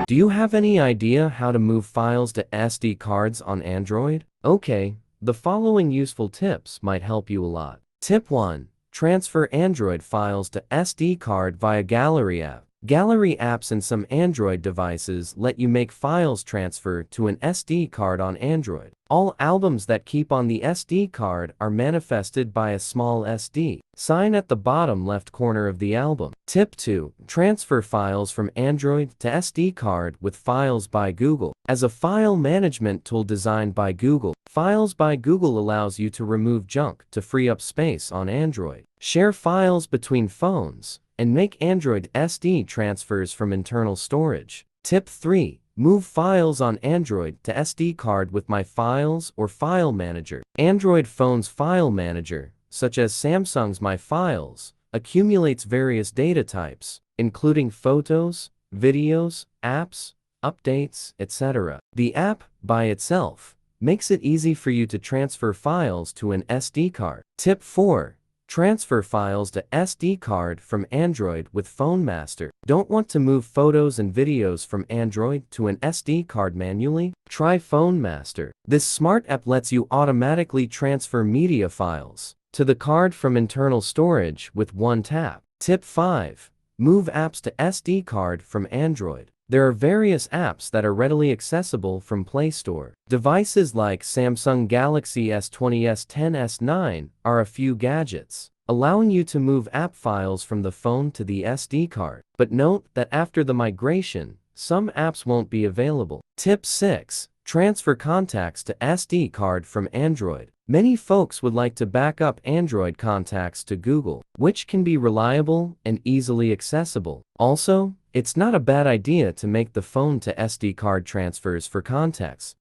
Do you have any idea how to move files to SD cards on Android? Okay, the following useful tips might help you a lot. Tip 1. Transfer Android files to SD card via Gallery app. Gallery apps in some Android devices let you make files transfer to an SD card on Android. All albums that keep on the SD card are manifested by a small SD sign at the bottom left corner of the album. Tip 2. Transfer files from Android to SD card with Files by Google. As a file management tool designed by Google, Files by Google allows you to remove junk to free up space on Android, share files between phones, and make Android SD transfers from internal storage. Tip 3. Move files on Android to SD card with My Files or File Manager. Android phone's File Manager, such as Samsung's My Files, accumulates various data types, including photos, videos, apps, updates, etc. The app, by itself, makes it easy for you to transfer files to an SD card. Tip 4. Transfer files to SD card from Android with PhoneMaster. Don't want to move photos and videos from Android to an SD card manually? Try PhoneMaster. This smart app lets you automatically transfer media files to the card from internal storage with one tap. Tip 5. Move apps to SD card from Android. There are various apps that are readily accessible from Play Store. Devices like Samsung Galaxy S20, S10, S9 are a few gadgets, allowing you to move app files from the phone to the SD card. But note that after the migration, some apps won't be available. Tip 6. Transfer contacts to SD card from Android. Many folks would like to back up Android contacts to Google, which can be reliable and easily accessible. Also, it's not a bad idea to make the phone to SD card transfers for contacts.